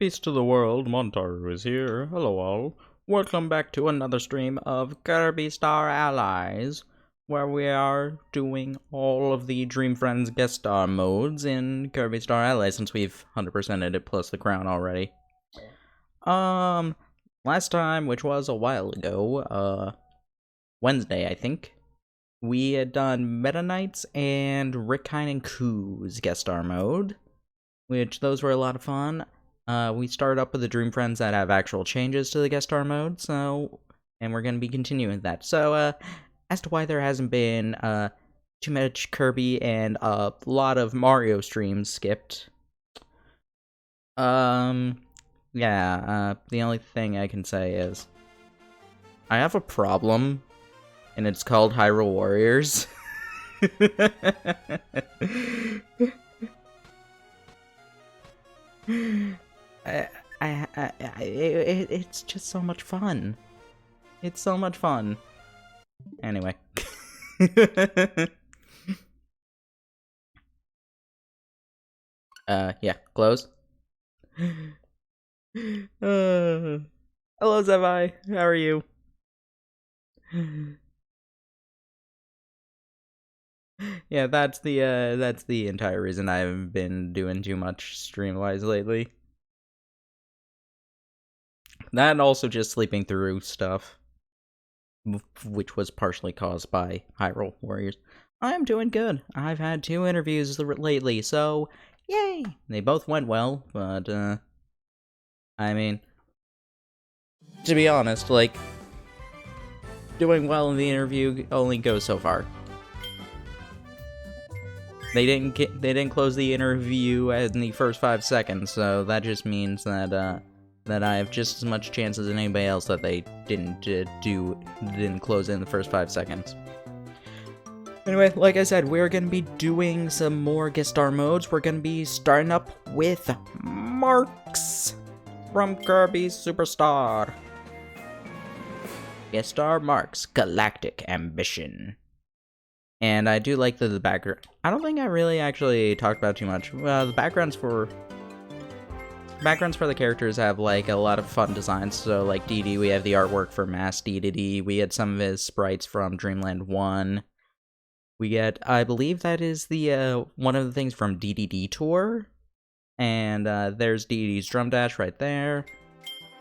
Peace to the world, Montaru is here. Hello all. Welcome back to another stream of Kirby Star Allies, where we are doing all of the Dream Friends guest star modes in Kirby Star Allies, since we've 100%ed it plus the crown already. Last time, which was a while ago, Wednesday, I think, we had done Meta Knights and Rickine and Koo's guest star mode, which those were a lot of fun. We started up with the Dream Friends that have actual changes to the guest star mode, and we're going to be continuing that. So, as to why there hasn't been, too much Kirby and a lot of Mario streams skipped. The only thing I can say is, I have a problem, and it's called Hyrule Warriors. It's just so much fun. It's so much fun. Anyway. Yeah, close. Hello, Zevi. How are you? Yeah, that's the entire reason I haven't been doing too much stream-wise lately. That and also just sleeping through stuff, which was partially caused by Hyrule Warriors. I'm doing good. I've had 2 interviews lately, so yay! They both went well, but, I mean, to be honest, like, doing well in the interview only goes so far. They didn't close the interview in the first 5 seconds, so that just means that I have just as much chance as anybody else that they didn't close in the first 5 seconds. Anyway, like I said, we're gonna be doing some more guest star modes. We're gonna be starting up with Marx from Kirby Superstar. Guest star Marx, Galactic Ambition. And I do like the background. I don't think I really actually talked about too much. The backgrounds for the characters have like a lot of fun designs. So like DD, we have the artwork for Mass DDD. We had some of his sprites from Dreamland 1. We get, I believe that is the one of the things from DDD Tour. And there's DDD's Drum Dash right there.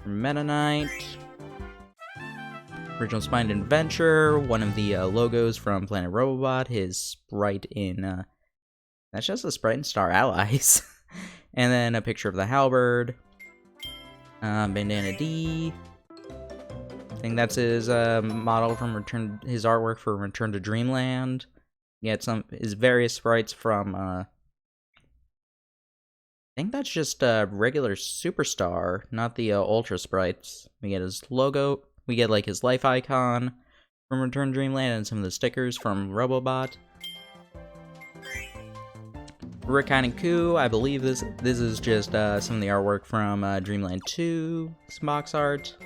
Meta Knight. Original Spine Adventure, one of the logos from Planet Robobot, his sprite in, that's just a sprite in Star Allies. And then a picture of the halberd, Bandana D. I think that's his model from his artwork for Return to Dreamland. You get his various sprites from, I think that's just regular Superstar, not the Ultra sprites. We get his logo. We get, like, his life icon from Return to Dreamland and some of the stickers from Robobot. Rickine and Koo, I believe this is just some of the artwork from Dreamland 2, some box art.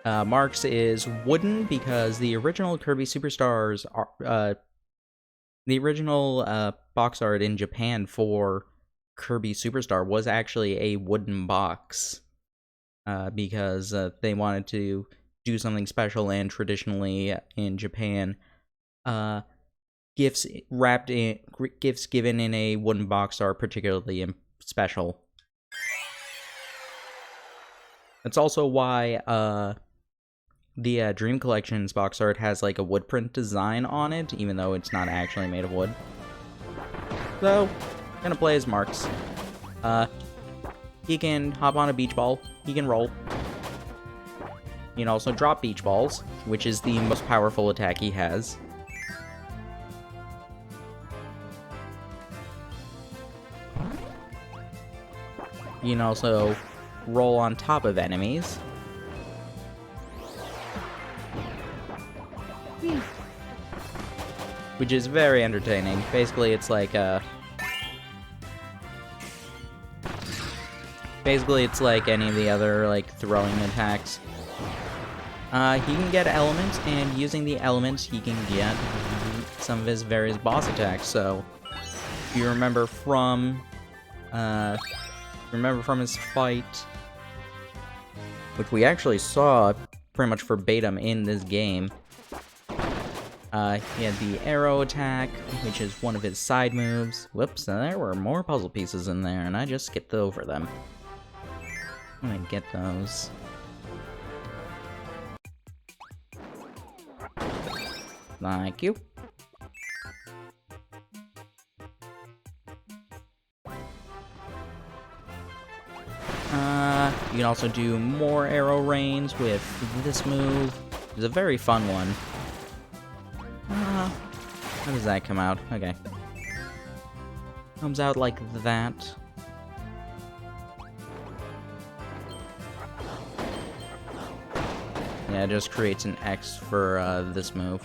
Marx is wooden because the original Kirby Superstars are, the original box art in Japan for Kirby Superstar was actually a wooden box. Because they wanted to do something special, and traditionally in Japan, gifts given in a wooden box are particularly special. That's also why the Dream Collection's box art has like a wood print design on it, even though it's not actually made of wood. So, gonna play as Marx. He can hop on a beach ball, he can roll. He can also drop beach balls, which is the most powerful attack he has. He can also roll on top of enemies. Which is very entertaining. Basically, it's like any of the other, like, throwing attacks. He can get elements, and using the elements, he can get some of his various boss attacks. So, if you remember from remember from his fight, which we actually saw pretty much verbatim in this game. He had the arrow attack, which is one of his side moves. Whoops, there were more puzzle pieces in there, and I just skipped over them. I'm gonna get those. Thank you. You can also do more arrow rains with this move. It's a very fun one. How does that come out? Okay. Comes out like that. Yeah, it just creates an X for this move.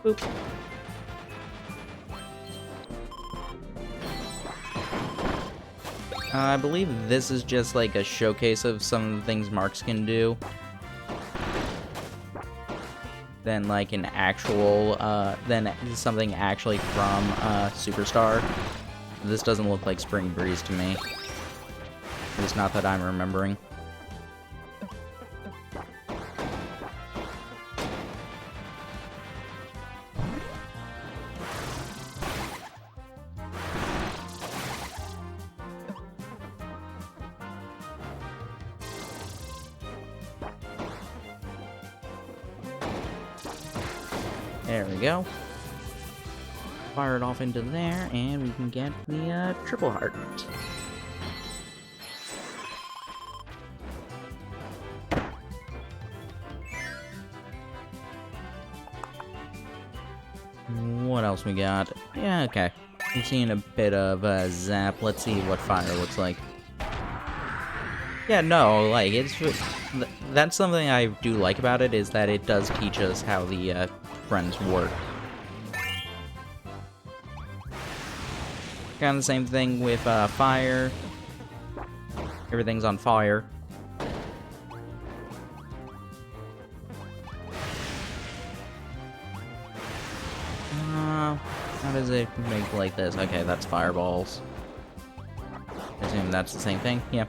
Boop. I believe this is just like a showcase of some of the things Marx can do. Than like an actual, than something actually from Superstar. This doesn't look like Spring Breeze to me. At least not that I'm remembering. There we go. Fire it off into there, and we can get the triple heart. What else we got? Yeah, okay. I'm seeing a bit of zap. Let's see what fire looks like. Yeah, no, like, that's something I do like about it, is that it does teach us how the friends work. Kind of the same thing with fire. Everything's on fire. How does it make like this? Okay, that's fireballs. I assume that's the same thing? Yeah.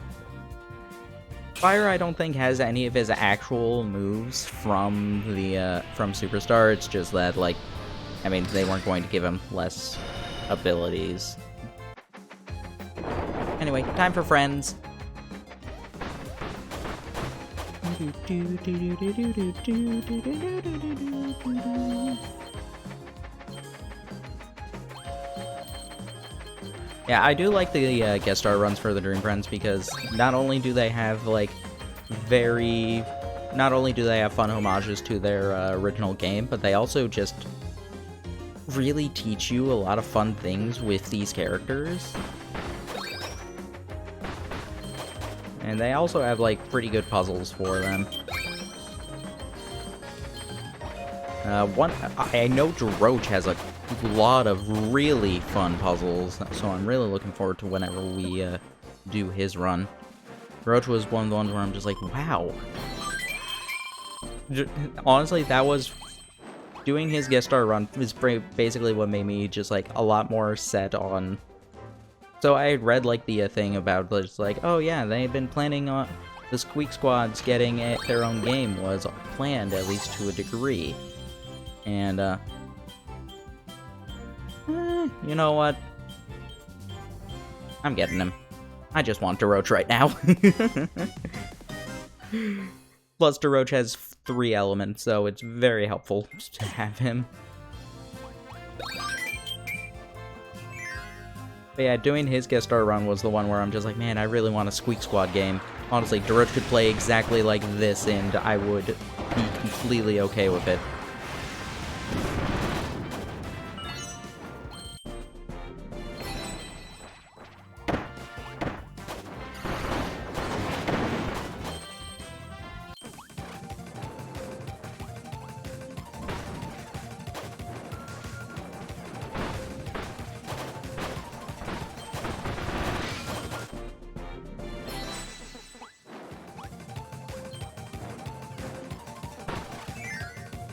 Fire, I don't think, has any of his actual moves from the from Superstar. It's just that, like, I mean, they weren't going to give him less abilities. Anyway, time for friends. Yeah, I do like the guest star runs for the Dream Friends, because not only do they have, like, not only do they have fun homages to their original game, but they also just really teach you a lot of fun things with these characters. And they also have, like, pretty good puzzles for them. I know Roach has a lot of really fun puzzles, so I'm really looking forward to whenever we do his run. Roach was one of the ones where I'm just like, wow. Honestly, that was... Doing his guest star run is basically what made me just, like, a lot more set on... So I had read, like, the thing about, just like, oh yeah, they had been planning on... The Squeak Squad's getting their own game was planned, at least to a degree. And, you know what? I'm getting him. I just want DeRoach right now. Plus, DeRoach has 3 elements, so it's very helpful to have him. But yeah, doing his guest star run was the one where I'm just like, man, I really want a Squeak Squad game. Honestly, DeRoach could play exactly like this, and I would be completely okay with it.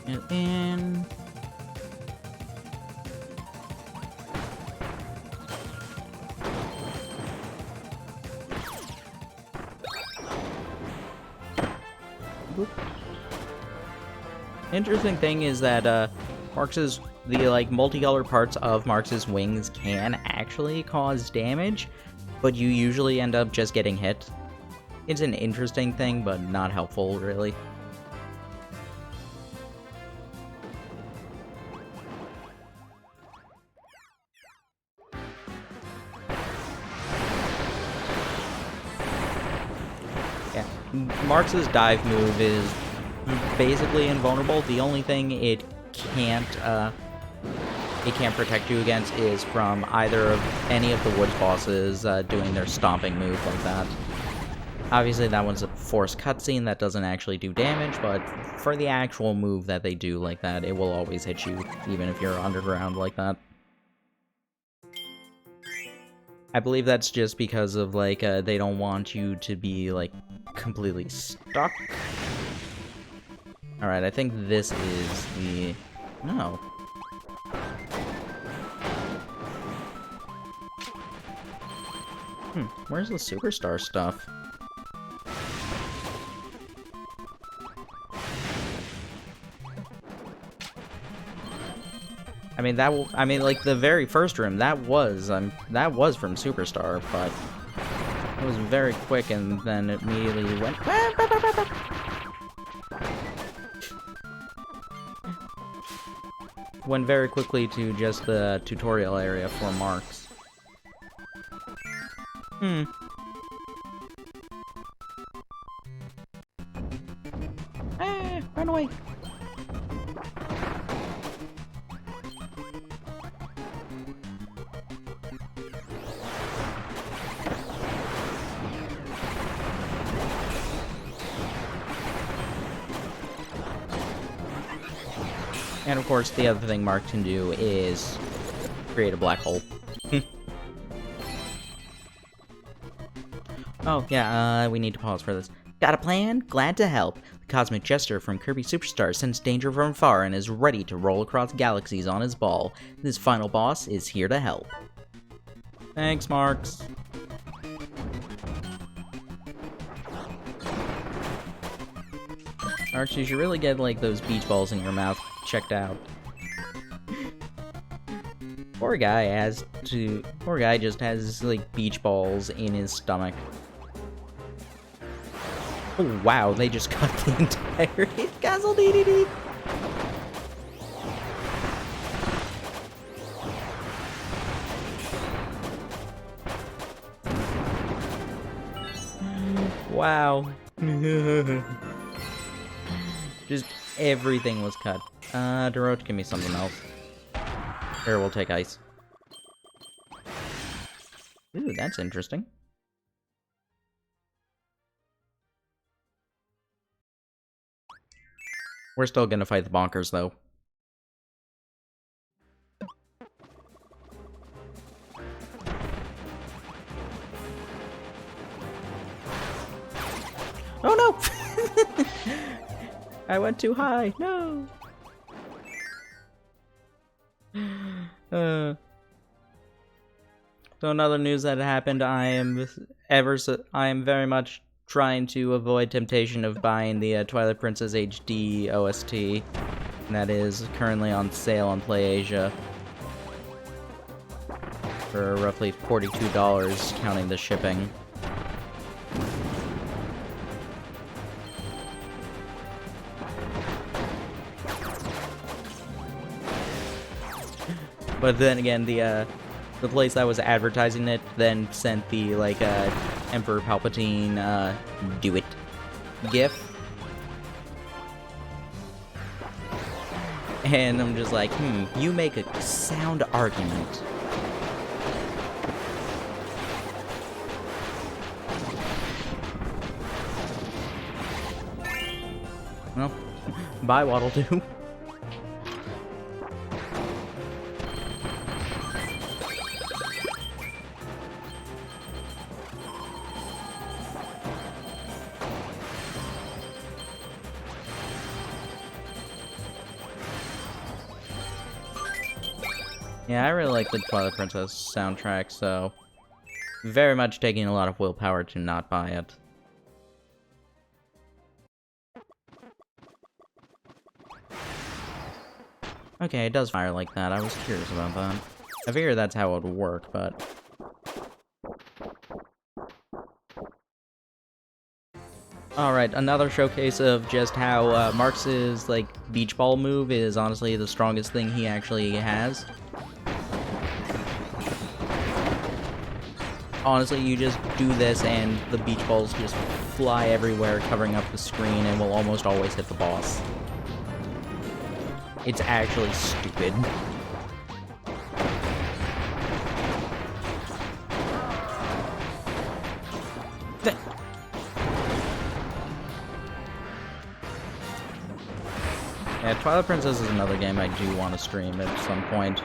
And then... Boop. Interesting thing is that Marx's the multicolored parts of Marx's wings can actually cause damage, but you usually end up just getting hit. It's an interesting thing, but not helpful, really. Yeah, Marx's dive move is basically invulnerable. The only thing it can't protect you against is from either of any of the woods bosses doing their stomping move like that. Obviously, that one's a forced cutscene that doesn't actually do damage, but for the actual move that they do like that, it will always hit you, even if you're underground like that. I believe that's just because of, they don't want you to be, completely stuck. Alright, I think this is the... No. Where's the superstar stuff? I mean, the very first room, that was from Superstar, but it was very quick and then it immediately went... Went very quickly to just the tutorial area for Marx. Run away! And of course, the other thing Mark can do is create a black hole. Oh, yeah, we need to pause for this. Got a plan? Glad to help. The Cosmic Jester from Kirby Superstar sensed danger from far and is ready to roll across galaxies on his ball. This final boss is here to help. Thanks, Marx. Marx, you should really get, those beach balls in your mouth checked out. Poor guy just has, beach balls in his stomach. Oh, wow, they just cut the entire Castle DDD. Wow. Just everything was cut. Dorot, give me something else. Here, we'll take ice. Ooh, that's interesting. We're still gonna fight the bonkers, though. Oh no! I went too high. No. So another news that happened. I am very much trying to avoid temptation of buying the Twilight Princess HD OST. And that is currently on sale on PlayAsia for roughly $42, counting the shipping. But then again, the place that was advertising it then sent the Emperor Palpatine do it gif, and I'm just like, you make a sound argument. Well, bye, Waddle Doo. Yeah, I really like the Twilight Princess soundtrack, so very much taking a lot of willpower to not buy it. Okay, it does fire like that. I was curious about that. I figured that's how it would work, but... Alright, another showcase of just how Marx's, like, beach ball move is honestly the strongest thing he actually has. Honestly, you just do this and the beach balls just fly everywhere, covering up the screen, and will almost always hit the boss. It's actually stupid. Yeah, Twilight Princess is another game I do want to stream at some point.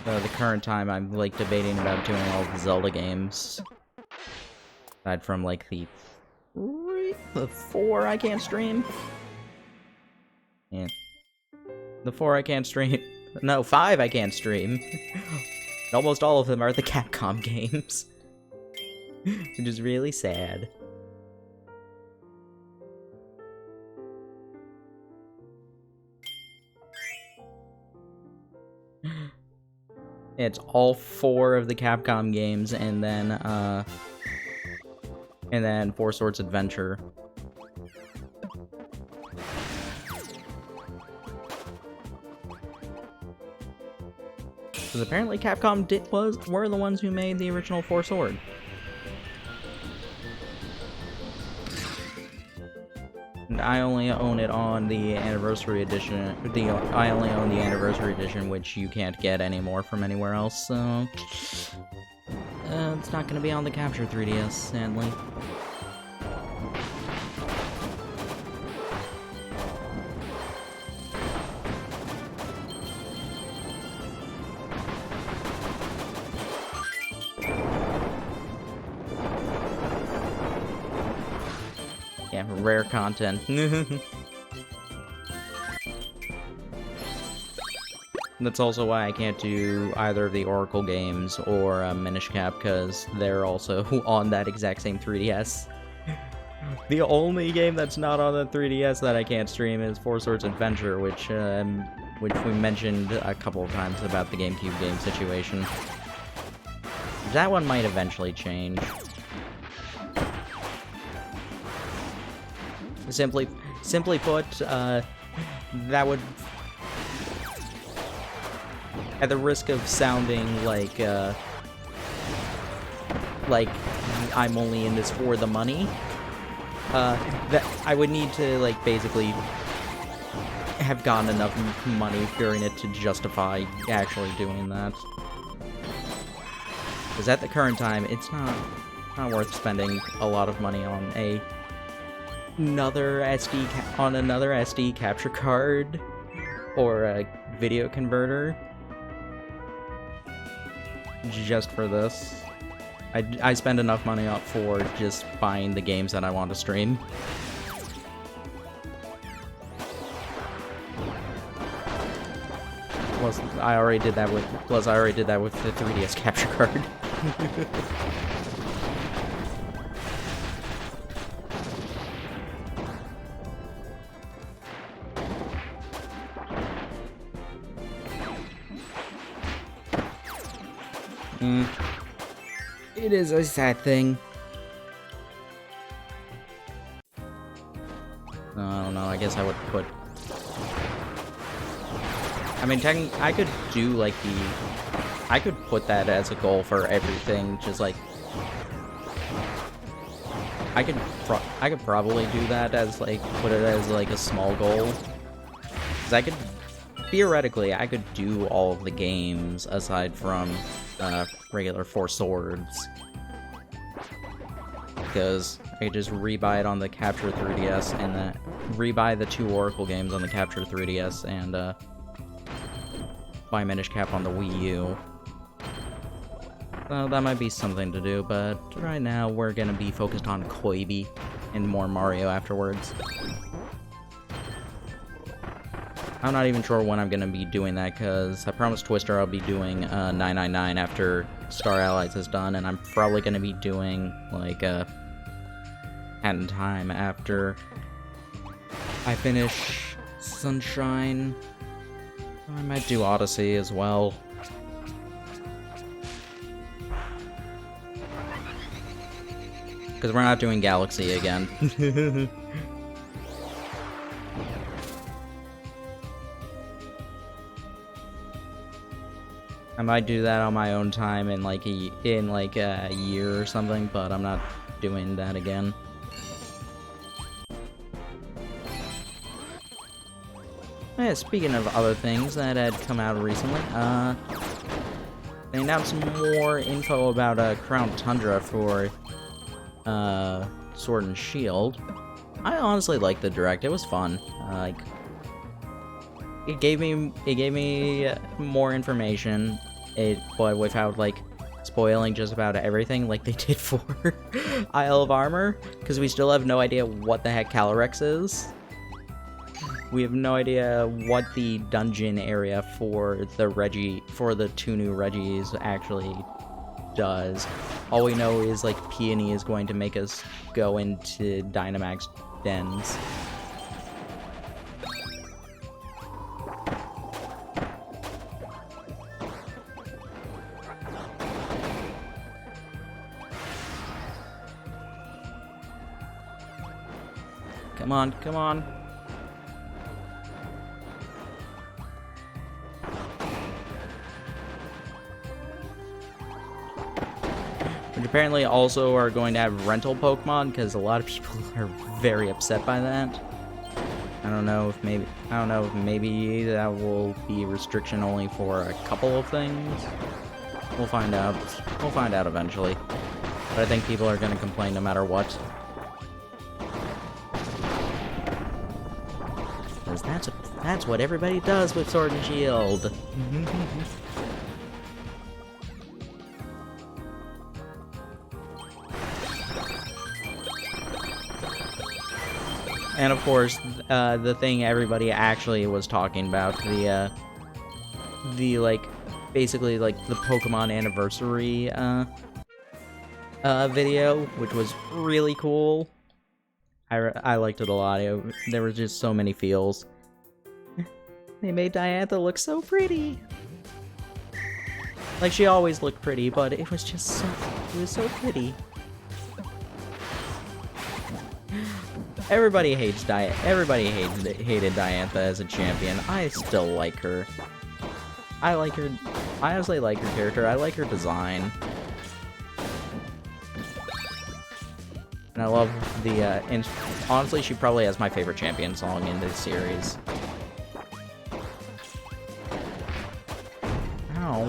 The current time, I'm, like, debating about doing all the Zelda games. Aside from, like, the 4 I can't stream. Yeah. The 4 I can't stream. No, 5 I can't stream. Almost all of them are the Capcom games. Which is really sad. It's all 4 of the Capcom games, and then Four Swords Adventure. Because apparently Capcom were the ones who made the original Four Sword. And I only own it on the Anniversary Edition. I only own the Anniversary Edition, which you can't get anymore from anywhere else, so... it's not gonna be on the Capture 3DS, sadly. Yeah, rare content. That's also why I can't do either of the Oracle games or Minish Cap, because they're also on that exact same 3DS. The only game that's not on the 3DS that I can't stream is Four Swords Adventure, which we mentioned a couple of times about the GameCube game situation. That one might eventually change. Simply put, that would, at the risk of sounding like I'm only in this for the money, that I would need to, like, basically have gotten enough money during it to justify actually doing that. Because at the current time, it's not worth spending a lot of money on another SD capture card or a video converter just for this. I spend enough money up for just buying the games that I want to stream. Plus, I already did that with the 3DS capture card. It is a sad thing. I don't know, I guess I would put... I mean, I could do, like, I could put that as a goal for everything, just, like... I could probably do that as, like, put it as, like, a small goal. Because I could... Theoretically, I could do all of the games aside from regular Four Swords. Because I could just rebuy it on the Capture 3DS and rebuy the 2 Oracle games on the Capture 3DS and buy Minish Cap on the Wii U. Well, that might be something to do, but right now we're gonna be focused on Kirby and more Mario afterwards. I'm not even sure when I'm gonna be doing that, because I promised Twister I'll be doing 999 after Star Allies is done, and I'm probably gonna be doing, like, Hat in Time after I finish Sunshine I might do Odyssey as well. Because we're not doing Galaxy again. I might do that on my own time in like a year or something, but I'm not doing that again. Yeah, speaking of other things that had come out recently, they announced more info about Crown Tundra for Sword and Shield. I honestly liked the direct. It was fun. Like it gave me more information. But without like spoiling just about everything like they did for Isle of Armor, because we still have no idea what the heck Calyrex is. We have no idea what the dungeon area for the two new Reggies actually does. All we know is like Peony is going to make us go into Dynamax dens. Come on, come on. Which apparently also are going to have rental Pokemon, because a lot of people are very upset by that. I don't know if maybe that will be a restriction only for a couple of things. We'll find out. We'll find out eventually. But I think people are going to complain no matter what. Because that's what everybody does with Sword and Shield. And of course, the thing everybody actually was talking about, the like, basically like the Pokemon anniversary video, which was really cool. I liked it a lot. There were just so many feels. They made Diantha look so pretty. Like, she always looked pretty, but it was just so, it was so pretty. Everybody hated Diantha as a champion. I still like her. I honestly like her character. I like her design. And I love the, and honestly, she probably has my favorite champion song in this series. Ow.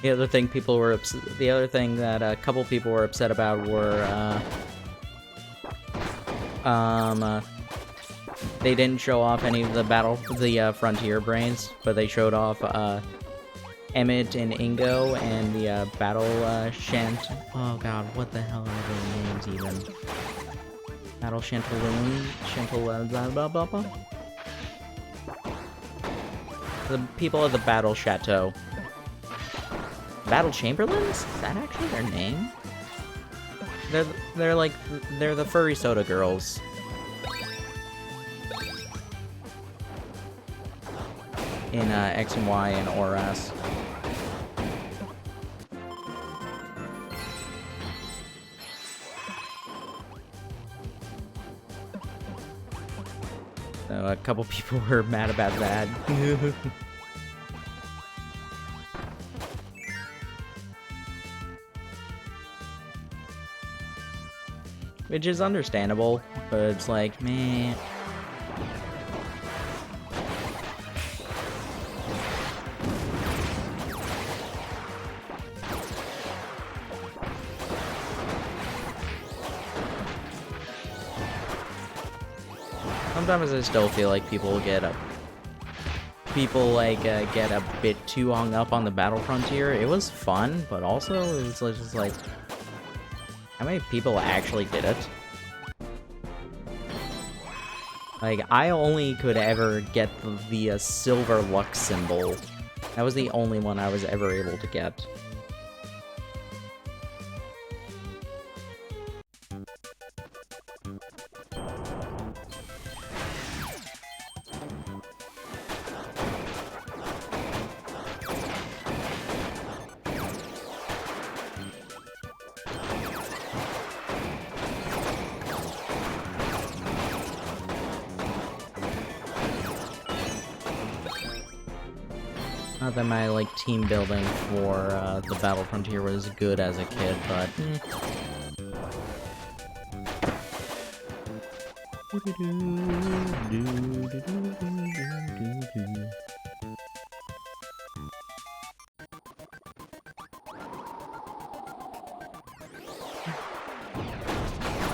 The other thing that a couple people were upset about were, they didn't show off any of the Frontier Brains, but they showed off, Emmett and Ingo and the, oh god, what the hell are their names even? Battle Chantaloon? Blah blah blah. The people of the Battle Chateau. Battle Chamberlains? Is that actually their name? They're the furry soda girls. In X and Y and ORAS. So a couple people were mad about that. Which is understandable, but it's like, man. Sometimes I still feel like people get a bit too hung up on the Battle Frontier. It was fun, but also it was just like, how many people actually did it? Like, I only could ever get the silver Lux symbol. That was the only one I was ever able to get. Not that my, like, team building for the Battle Frontier was good as a kid, but...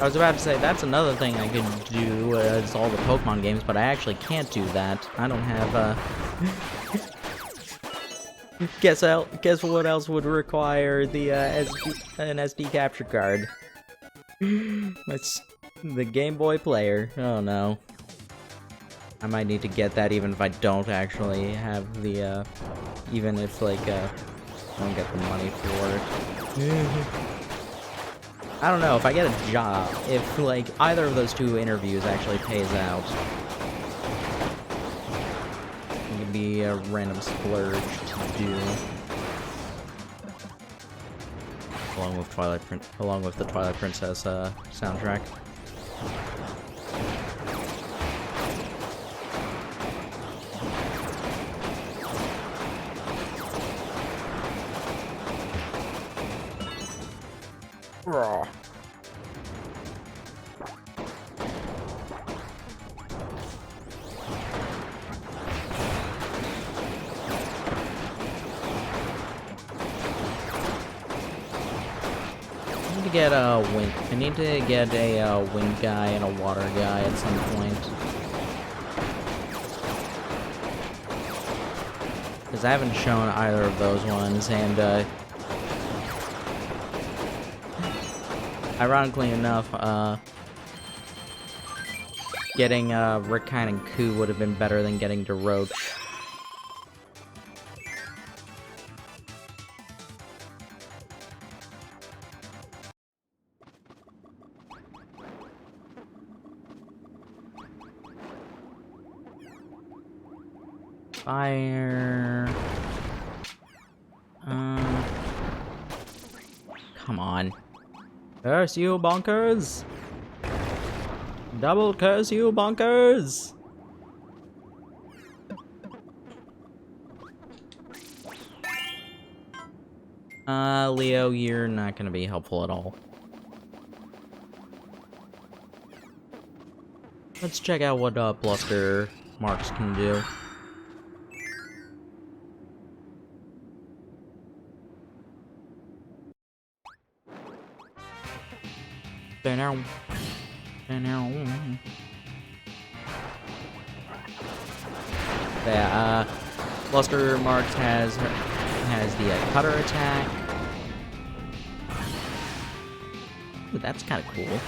I was about to say, that's another thing I could do, is all the Pokemon games, but I actually can't do that. I don't have, Guess what else would require the an SD capture card? The Game Boy player. Oh no. I might need to get that even if I don't actually have the even if like I don't get the money for it. I don't know, if I get a job, if like either of those two interviews actually pays out, it could be a random splurge to do. Along with the Twilight Princess soundtrack. Raw. Get a wind. I need to get a wind guy and a water guy at some point. Because I haven't shown either of those ones, and ironically enough, getting Rickine and Koo would have been better than getting DeRoach. Fire. Come on. Curse you, bonkers! Double curse you, bonkers! Leo, you're not gonna be helpful at all. Let's check out what Bluster Marx can do. Yeah, Bluster Marx has the cutter attack. Ooh, that's kind of cool.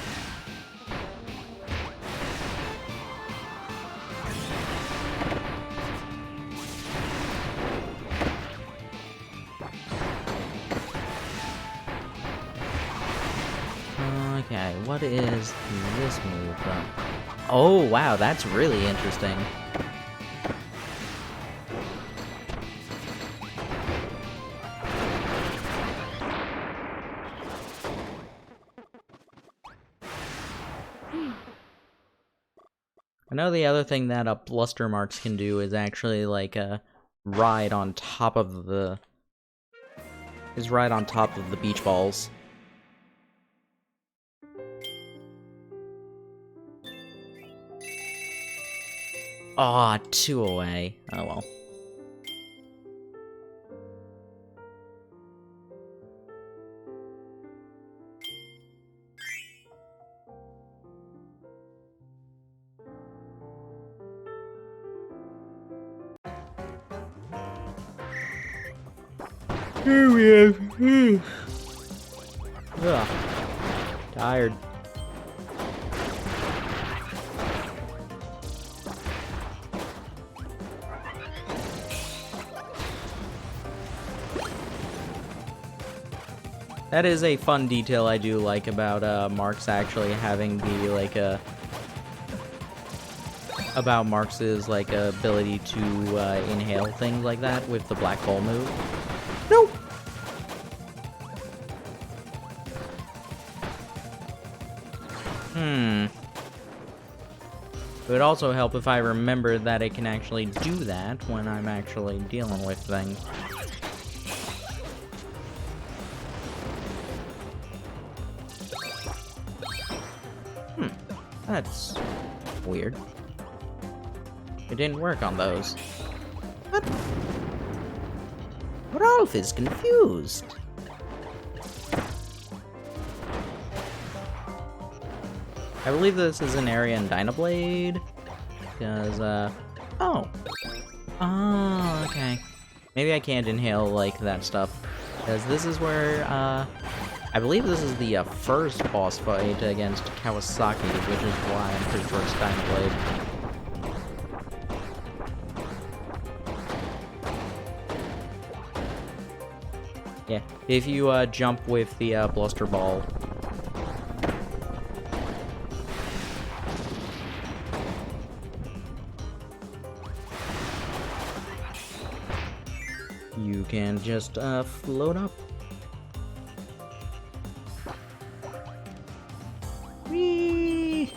Okay, what is this move? Oh, wow, that's really interesting. I know the other thing that Bluster Marx can do is actually like ride on top of the beach balls. Aw, 2 away. Oh well. Here we have. Ugh. Tired. That is a fun detail I do like about Marx actually having the like about Marx's like ability to inhale things like that with the black hole move. No. It would also help if I remembered that it can actually do that when I'm actually dealing with things. That's weird. It didn't work on those. What? Rolf is confused. I believe this is an area in Dynablade. Because, oh. Oh, okay. Maybe I can't inhale, like, that stuff. Because this is where, I believe this is the first boss fight against Kawasaki, which is why I'm pretty sure it's Dynablade. Yeah, if you jump with the Bluster Ball. You can just float up. Whee!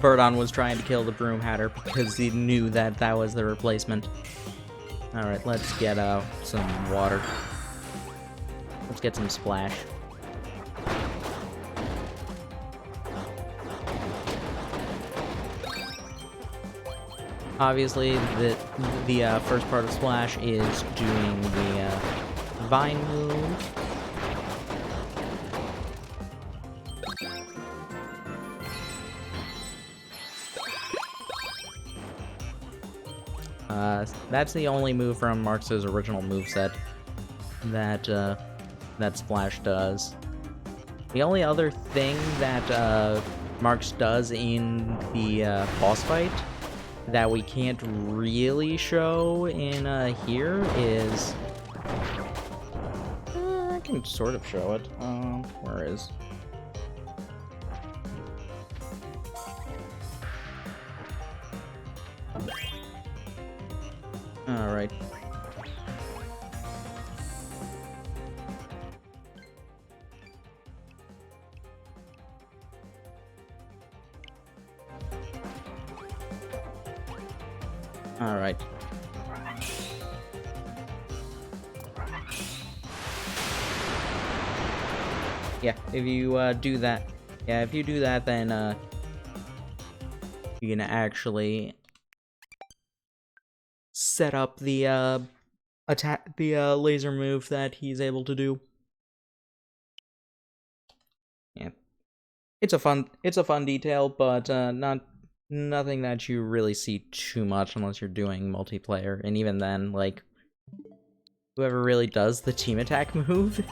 Birdon was trying to kill the Broom Hatter because he knew that that was the replacement. Alright, let's get some water. Let's get some splash. Obviously, the first part of Splash is doing the Vine move. That's the only move from Marx's original moveset that that Splash does. The only other thing that Marx does in the boss fight that we can't really show in here is I can sort of show it. Where is? All right. All right. Yeah, if you do that, then you can actually set up the laser move that he's able to do. Yeah, it's a fun detail, but nothing that you really see too much unless you're doing multiplayer, and even then, like, whoever really does the team attack move.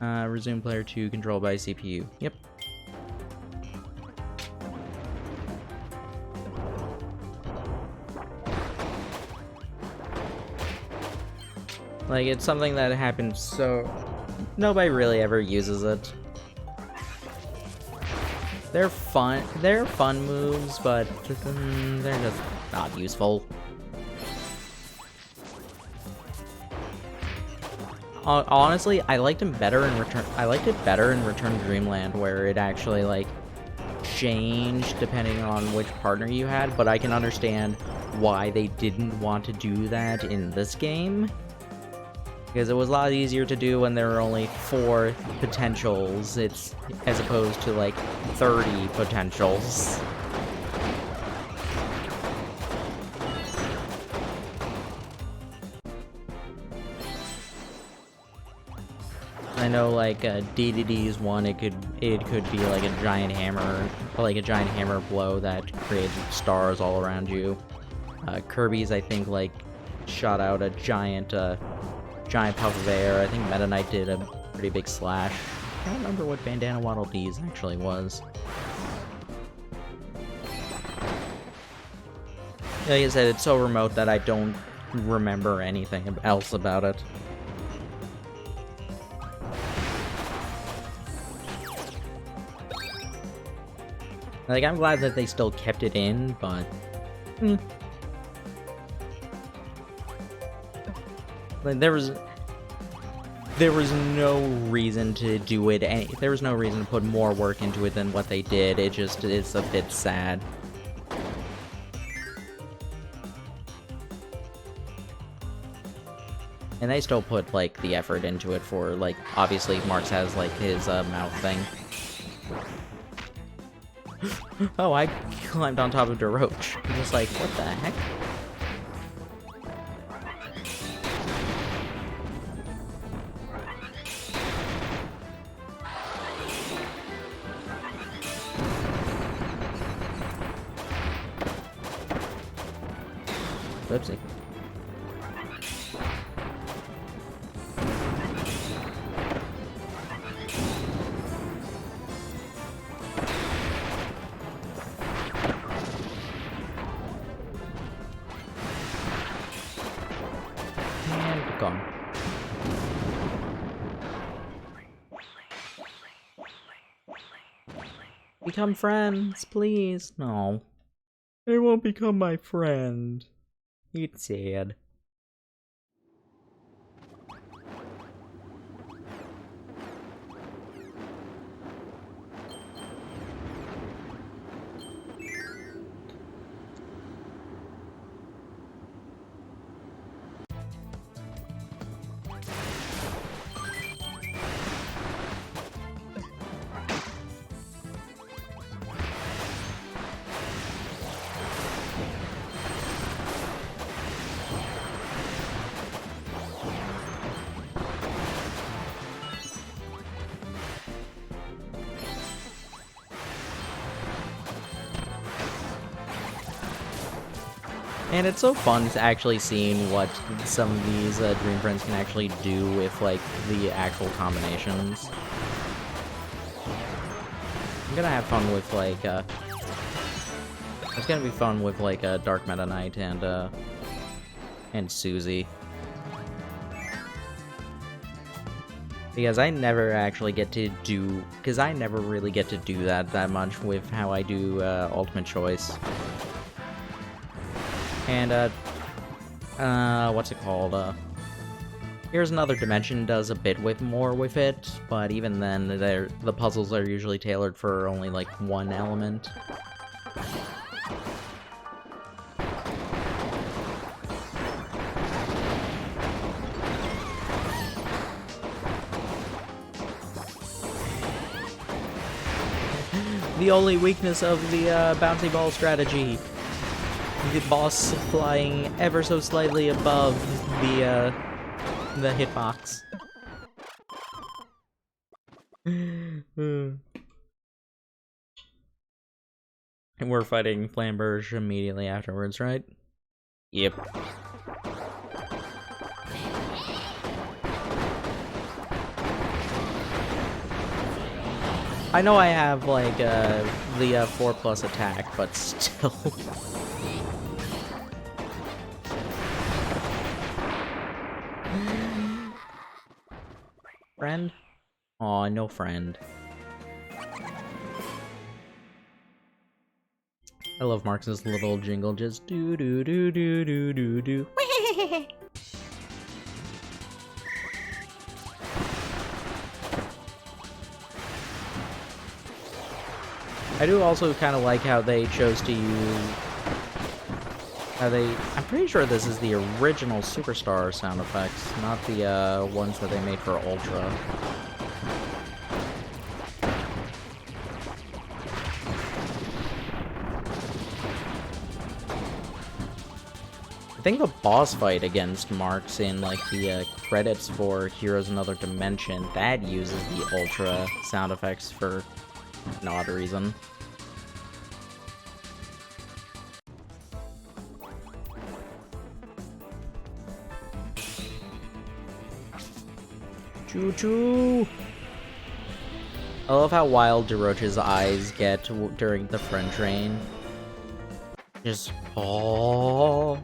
Resume player 2 controlled by CPU. Yep. Like, it's something that happens, so nobody really ever uses it. They're fun moves, but they're just not useful. Honestly, I liked it better in Return to Dreamland, where it actually, like, changed depending on which partner you had, but I can understand why they didn't want to do that in this game. Because it was a lot easier to do when there were only 4 potentials, as opposed to, like, 30 potentials. I know, like, DDD's one, it could be like a giant hammer blow that creates stars all around you. Kirby's, I think, like, shot out a giant puff of air. I think Meta Knight did a pretty big slash. I don't remember what Bandana Waddle Dee's actually was. Like I said, it's so remote that I don't remember anything else about it. Like, I'm glad that they still kept it in, but... Like, there was no reason to do it there was no reason to put more work into it than what they did. It's a bit sad. And they still put, like, the effort into it for, like, obviously Marx has, like, his, mouth thing. Oh, I climbed on top of the roach. I'm just like, what the heck? Whoopsie. And gone. Become friends, please. No. They won't become my friend. It's sad. And it's so fun to actually seeing what some of these Dream Friends can actually do with, like, the actual combinations. I'm gonna have fun with, like, it's gonna be fun with, like, Dark Meta Knight and Susie. Because I never actually get to do, because I never really get to do that much with how I do Ultimate Choice. And, what's it called? Here's Another Dimension does a bit more with it, but even then, the puzzles are usually tailored for only, like, one element. The only weakness of the bouncy ball strategy. The boss flying ever so slightly above the hitbox. And we're fighting Flamberge immediately afterwards, right? Yep. I know I have, like, the 4+ attack, but still... Friend? Aw, no friend. I love Marx's little jingle, just do do do do do do do. I do also kind of like how they chose to use... I'm pretty sure this is the original Superstar sound effects, not the ones that they made for Ultra. I think the boss fight against Marx in, like, the credits for Heroes Another Dimension, that uses the Ultra sound effects for an odd reason. Choo-choo! I love how wild DeRoche's eyes get during the friend train. Just, oh.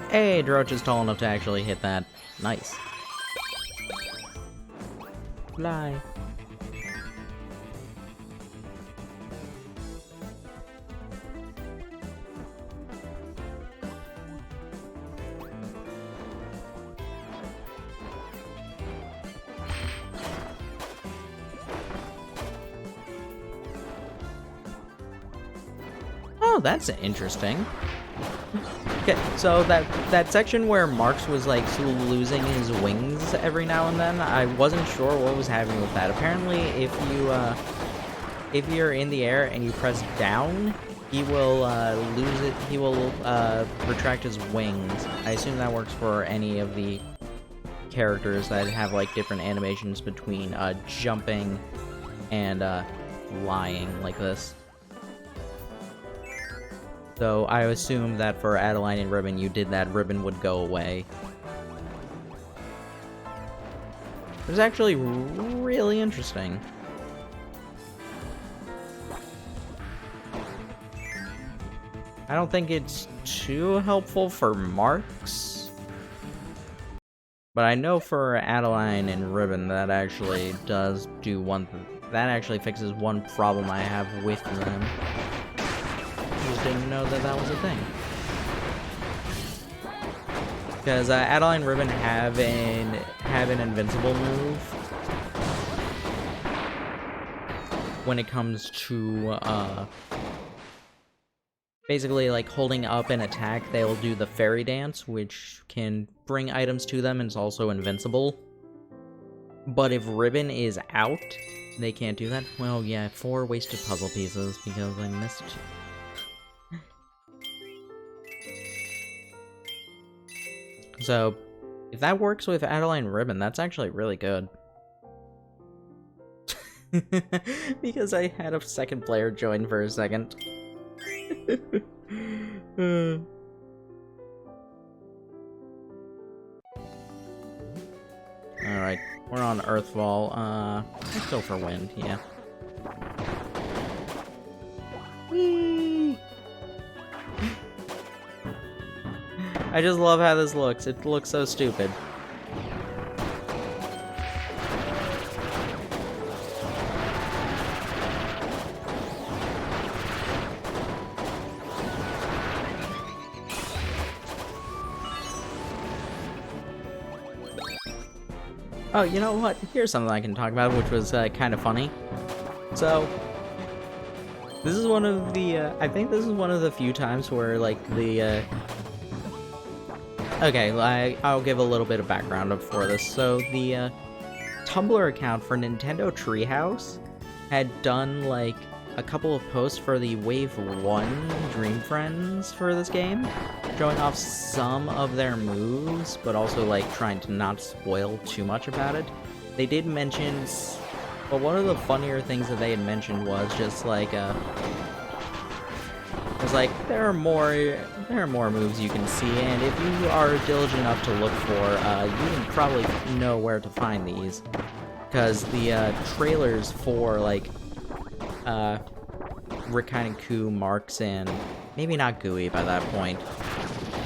Hey, Droch is tall enough to actually hit that. Nice. Fly. Oh, that's interesting. Okay, so that section where Marx was like losing his wings every now and then, I wasn't sure what was happening with that. Apparently, if you're in the air and you press down, he will lose it. He will retract his wings. I assume that works for any of the characters that have like different animations between jumping and flying like this. So I assume that for Adeline and Ribbon, you did that, Ribbon would go away. It was actually really interesting. I don't think it's too helpful for Marx, but I know for Adeline and Ribbon that actually does do one. That actually fixes one problem I have with them. Didn't know that was a thing. Because Adeline and Ribbon have an invincible move when it comes to basically like holding up an attack. They'll do the fairy dance, which can bring items to them and is also invincible. But if Ribbon is out, they can't do that. Well, yeah, 4 wasted puzzle pieces because I missed. So, if that works with Adeline Ribbon, that's actually really good. Because I had a second player join for a second. Alright, we're on Earthfall. Let's go for wind, yeah. Whee! I just love how this looks. It looks so stupid. Oh, you know what? Here's something I can talk about, which was kind of funny. So, this is one of the, I think this is one of the few times where, like, the, okay, I'll give a little bit of background for this. So, the Tumblr account for Nintendo Treehouse had done, like, a couple of posts for the Wave 1 Dream Friends for this game, showing off some of their moves, but also, like, trying to not spoil too much about it. They did mention, but one of the funnier things that they had mentioned was just, like, there are more moves you can see, and if you are diligent enough to look for, you can probably know where to find these. Because the trailers for, like, Rick and Coup, Marx, and maybe not Gooey by that point,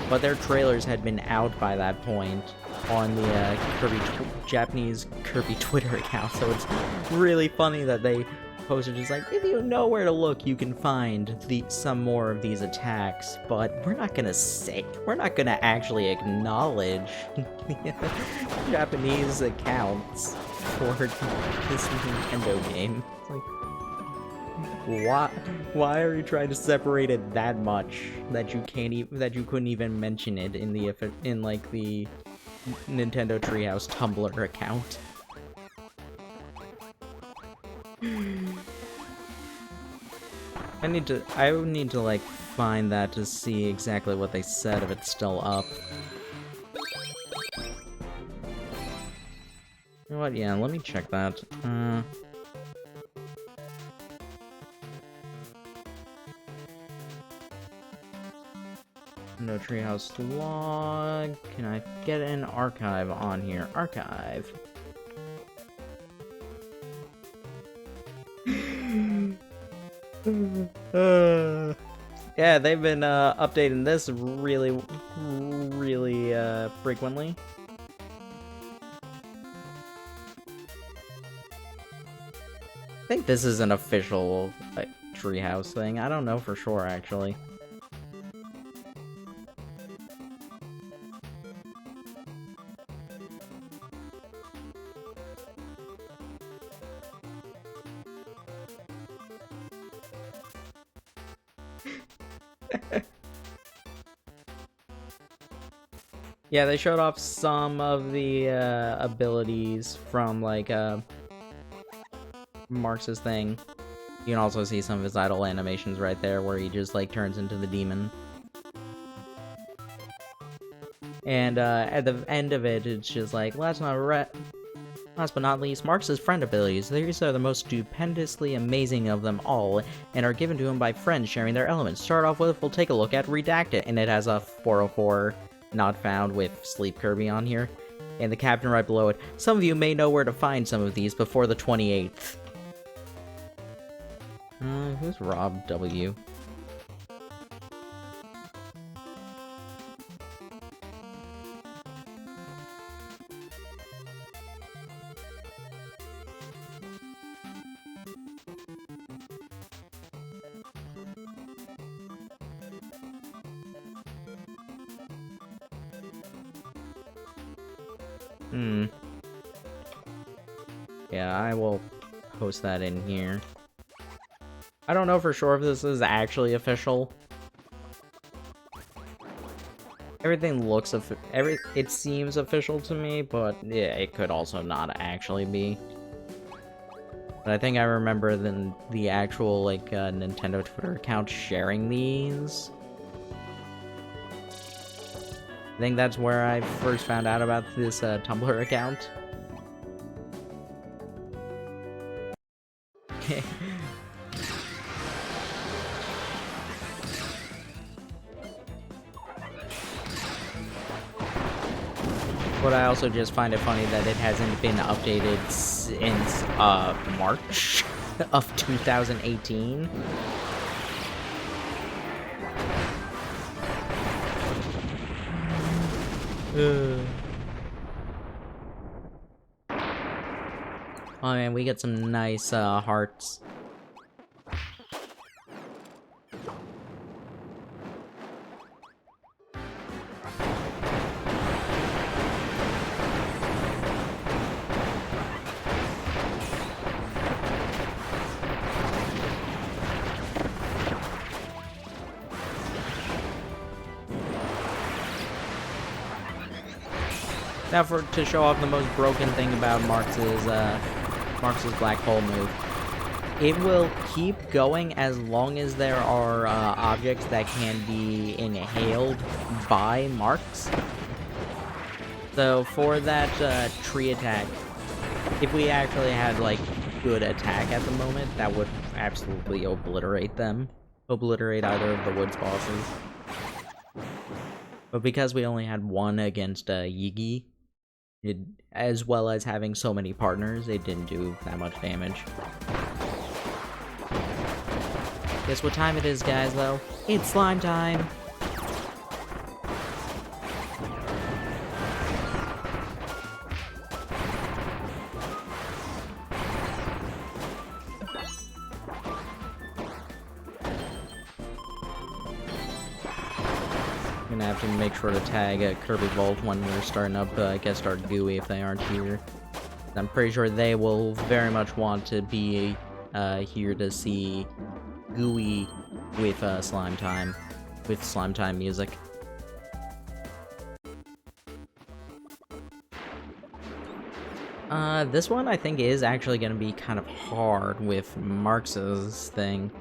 but their trailers had been out by that point on the Japanese Kirby Twitter account, so it's really funny that they posted just like, if you know where to look, you can find some more of these attacks, but we're not gonna actually acknowledge the Japanese accounts for this Nintendo game. It's like, why are you trying to separate it that much that you couldn't even mention it in the Nintendo Treehouse Tumblr account? I would need to like find that to see exactly what they said if it's still up. You know what? Yeah, let me check that. No Treehouse log. Can I get an archive on here? Archive. Yeah, they've been updating this really frequently. I think this is an official like, Treehouse thing. I don't know for sure, actually. Yeah, they showed off some of the abilities from like Marx's thing. You can also see some of his idle animations right there where he just like turns into the demon. And at the end of it, it's just like, last but not least, Marx's friend abilities. These are the most stupendously amazing of them all, and are given to him by friends sharing their elements. Start off with, we'll take a look at Redacted, and it has a 404 not found with Sleep Kirby on here. And the caption right below it, some of you may know where to find some of these before the 28th. Who's Rob W? Yeah, I will post that in here. I don't know for sure if this is actually official. Everything looks it seems official to me, but yeah, it could also not actually be. But I think I remember the actual like Nintendo Twitter account sharing these. I think that's where I first found out about this Tumblr account. But I also just find it funny that it hasn't been updated since March of 2018. Oh man, we get some nice hearts. Now to show off the most broken thing about Marx's black hole move. It will keep going as long as there are objects that can be inhaled by Marx. So for that tree attack, if we actually had like good attack at the moment, that would absolutely obliterate them. Obliterate either of the woods bosses. But because we only had one against Yigi, as well as having so many partners, it didn't do that much damage. Guess what time it is, guys, though? It's slime time! I'm gonna have to make sure to tag Kirby Vault when we're starting up guest star Gooey if they aren't here. I'm pretty sure they will very much want to be here to see Gooey with Slime Time music. This one I think is actually gonna be kind of hard with Marx's thing.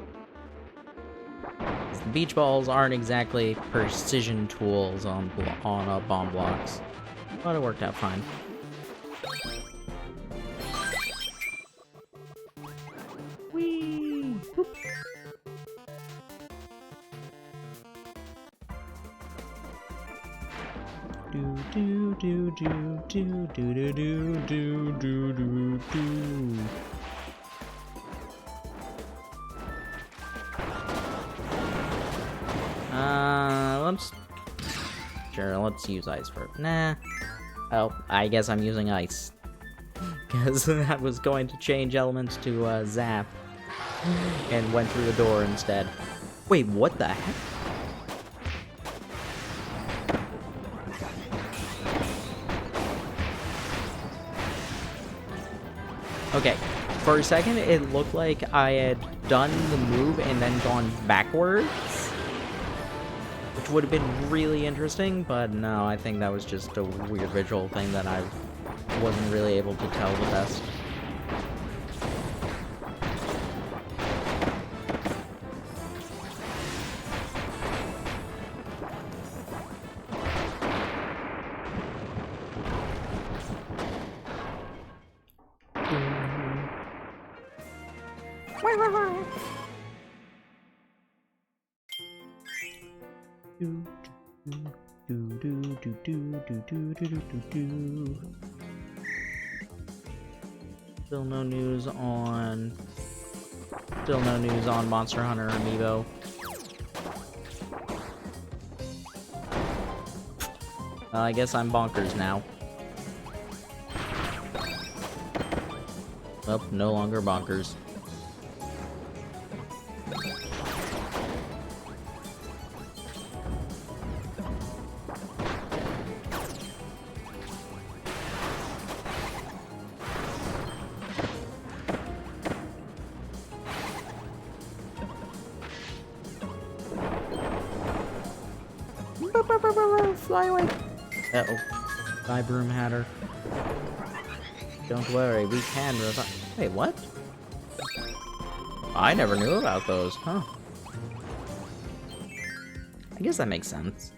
The beach balls aren't exactly precision tools on bomb blocks, but it worked out fine. Whee! Boop. Do do do do do do do do do do do. Let's use ice for it. Nah. Oh, I guess I'm using ice. Because I was going to change elements to zap. And went through the door instead. Wait, what the heck? Okay, for a second it looked like I had done the move and then gone backwards. Which would have been really interesting, but no, I think that was just a weird visual thing that I wasn't really able to tell the best. Still no news on Monster Hunter Amiibo. I guess I'm bonkers now. Oh, no longer bonkers. Fly away! Uh-oh. Bye, Broom Hatter. Don't worry, we can revive. Wait, what? I never knew about those, huh? I guess that makes sense.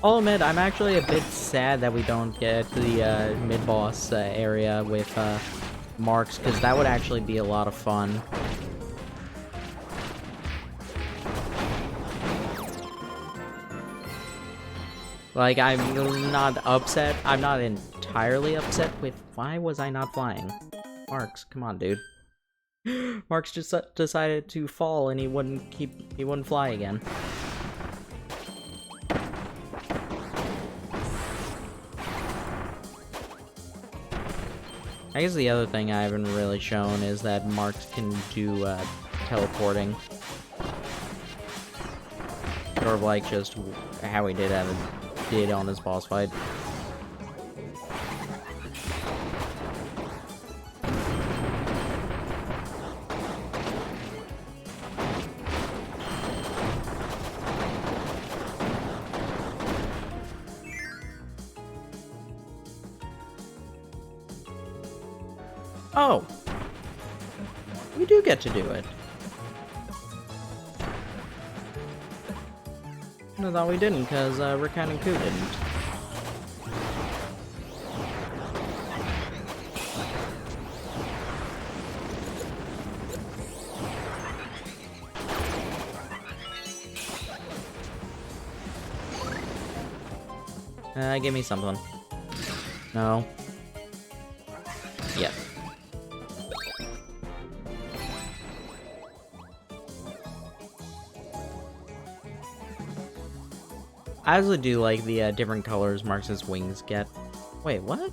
I'll admit, I'm actually a bit sad that we don't get the mid-boss area with Marx, because that would actually be a lot of fun. Like, I'm not upset. I'm not entirely upset with why was I not flying? Marx, come on, dude. Marx just decided to fall and he wouldn't fly again. I guess the other thing I haven't really shown is that Marx can do teleporting. Sort of like just how he did on his boss fight. Oh! We do get to do it. I thought we didn't, because Rick and Koo didn't. Give me something. No. Yes. I also do like the different colors Marx's wings get. Wait, what?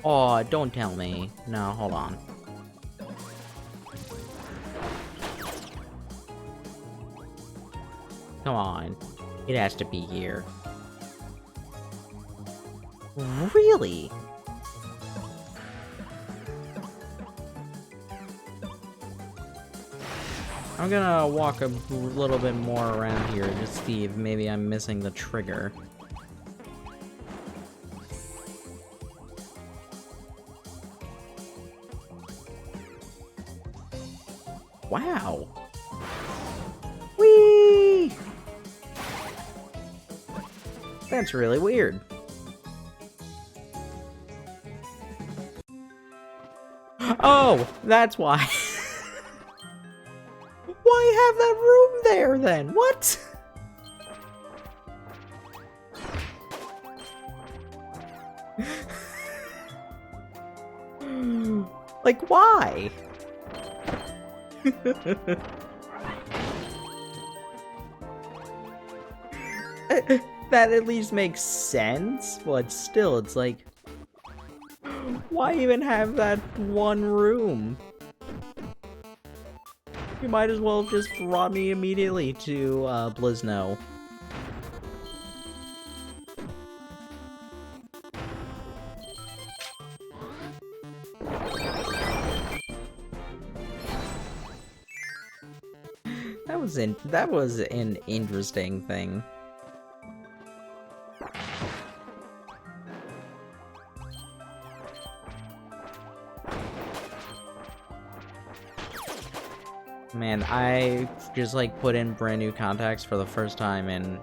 Oh, don't tell me. No, hold on. Come on. It has to be here. Really? I'm gonna walk a little bit more around here to see if maybe I'm missing the trigger. Wow! Whee! That's really weird. Oh, that's why. Why have that room there then? What? Like, why? That at least makes sense, but still, it's like, why even have that one room? You might as well have just brought me immediately to Blizno. That was an interesting thing. Man, I just like put in brand new contacts for the first time in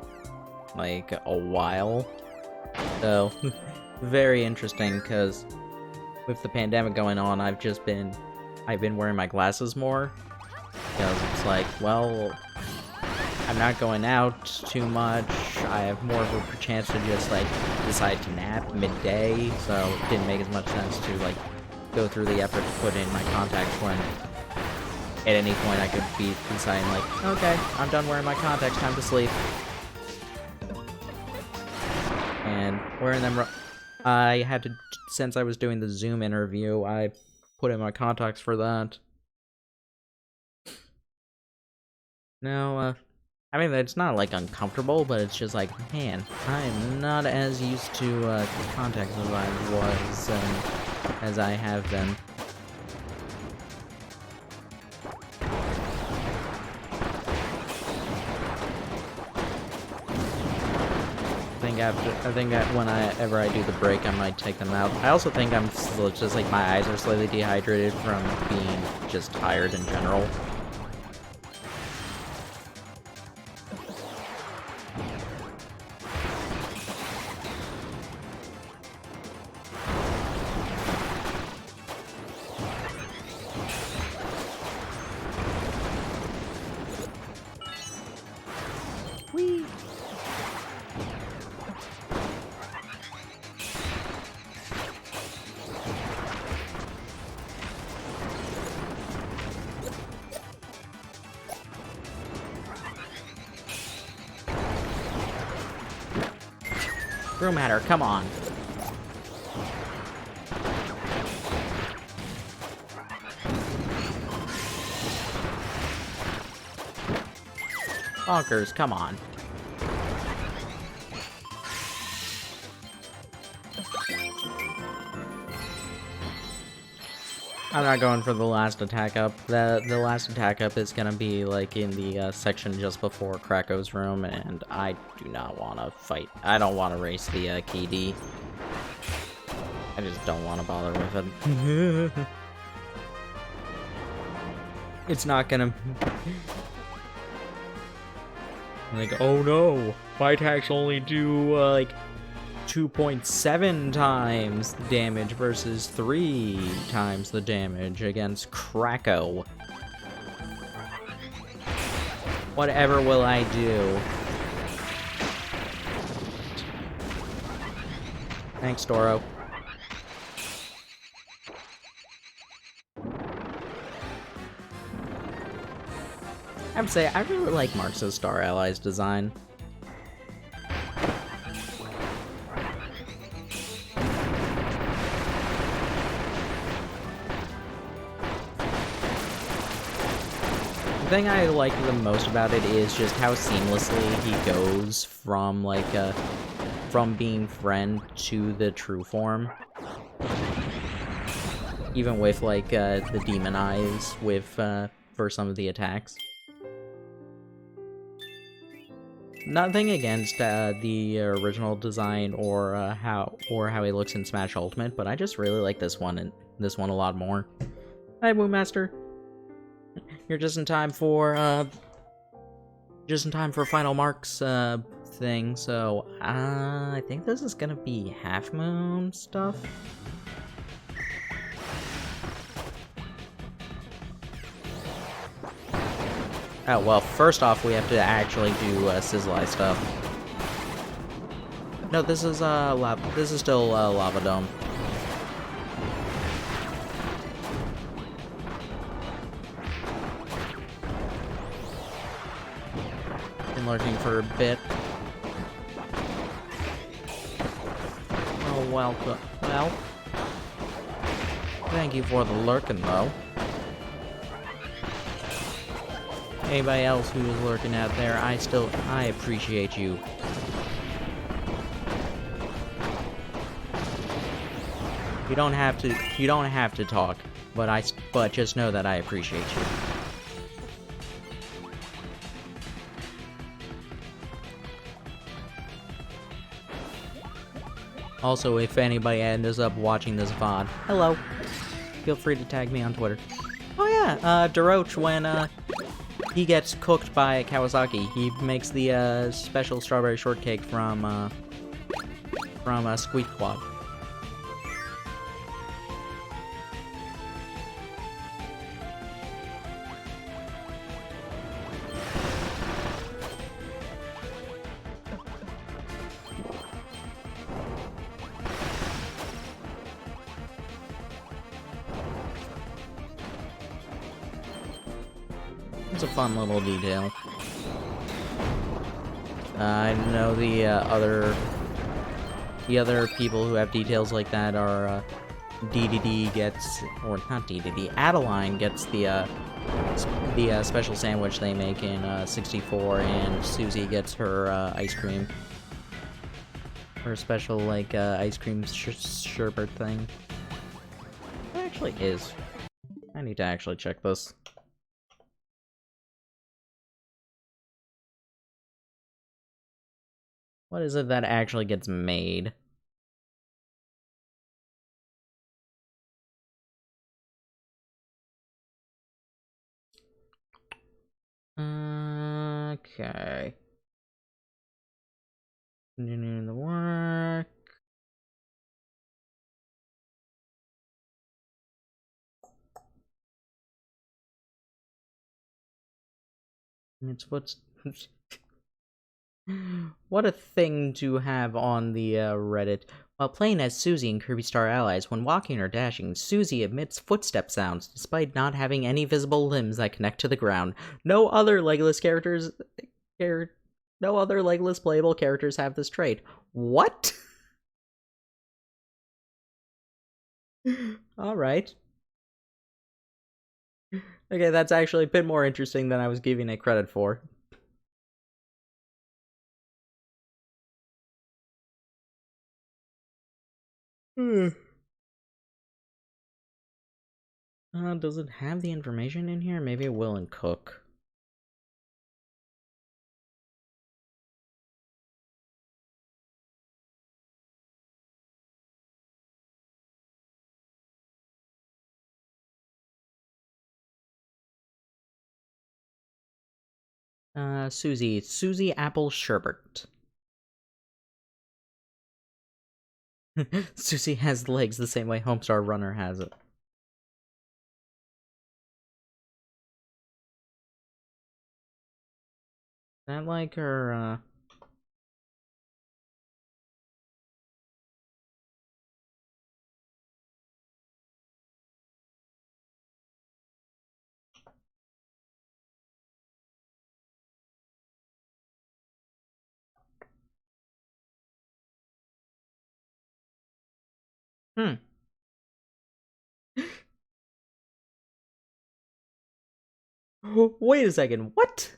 like a while. So very interesting, because with the pandemic going on, I've been wearing my glasses more, because it's like, well, I'm not going out too much. I have more of a chance to just like decide to nap midday, so it didn't make as much sense to like go through the effort to put in my contacts when at any point I could be deciding like, okay, I'm done wearing my contacts, time to sleep. And wearing them, I had to, since I was doing the Zoom interview, I put in my contacts for that. No, I mean, it's not like uncomfortable, but it's just like, man, I'm not as used to contacts as I was, as I have been. I think that whenever I do the break, I might take them out. I also think I'm still just like my eyes are slightly dehydrated from being just tired in general. Whee! Room at her, come on. Bonkers, come on. I'm not going for the last attack up. The last attack up is gonna be like in the section just before Krako's room, and I do not want to fight. I don't want to race the KD. I just don't want to bother with it. It's not gonna... like, oh no, my attacks only do like 2.7 times damage versus 3 times the damage against Krako. Whatever will I do Thanks, Doro. I would say I really like Marx's Star Allies design. The thing I like the most about it is just how seamlessly he goes from, like, from being friend to the true form. Even with, like, the demon eyes with, for some of the attacks. Nothing against, the original design or, how he looks in Smash Ultimate, but I just really like this one and this one a lot more. Hi, Woomaster. You're just in time for final Marks thing. So I think this is gonna be Half Moon stuff. Oh well, first off, we have to actually do Sizzle stuff. No, this is this is still Lava Dome. Been lurking for a bit. Oh well, thank you for the lurking though. Anybody else who is lurking out there, I appreciate you. You don't have to talk, but just know that I appreciate you. Also, if anybody ends up watching this VOD, hello. Feel free to tag me on Twitter. Oh yeah, Deroach, when he gets cooked by Kawasaki, he makes the special strawberry shortcake from Squeak Quad. It's a fun little detail. I know the other people who have details like that are DDD gets, or not DDD, Adeline gets the special sandwich they make in 64, and Susie gets her ice cream. Her special, like, ice cream sherbet thing. It actually is. I need to actually check this. What is it that actually gets made? Okay. Continuing the work. It's what's... What a thing to have on the Reddit. While playing as Susie in Kirby Star Allies, when walking or dashing, Susie emits footstep sounds, despite not having any visible limbs that connect to the ground. No other legless playable characters have this trait. What? Alright. Okay, that's actually a bit more interesting than I was giving it credit for. Does it have the information in here? Maybe it will in Cook. Susie Apple Sherbet. Susie has legs the same way Homestar Runner has it. That like her, Hmm. Wait a second, what?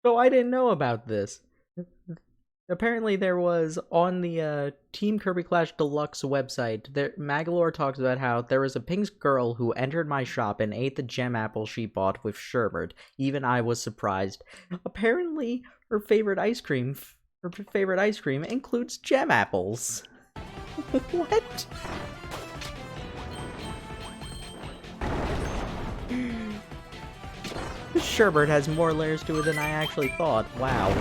So I didn't know about this. Apparently there was on the Team Kirby Clash Deluxe website, there Magalore talks about how there was a pink girl who entered my shop and ate the gem apple she bought with sherbet. Even I was surprised. Apparently her favorite ice cream includes gem apples. What? This sherbet has more layers to it than I actually thought. Wow.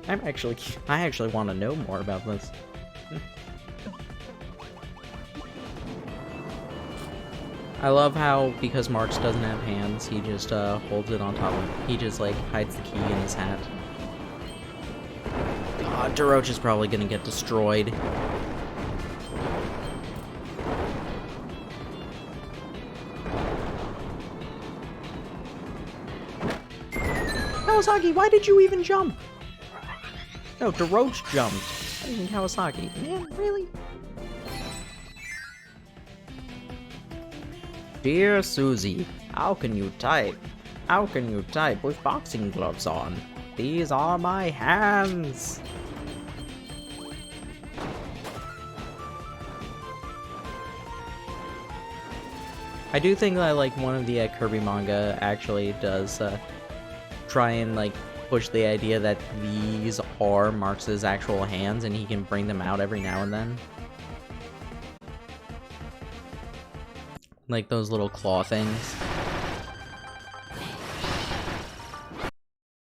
I actually want to know more about this. I love how, because Marx doesn't have hands, he just holds it on top of he just like hides the key in his hat. Deroche is probably gonna get destroyed. Kawasaki, why did you even jump? No, Deroche jumped. I mean Kawasaki. Man, really? Dear Susie, how can you type? How can you type with boxing gloves on? These are my hands! I do think that, like, one of the Kirby manga actually does try and, like, push the idea that these are Marx's actual hands and he can bring them out every now and then. Like those little claw things.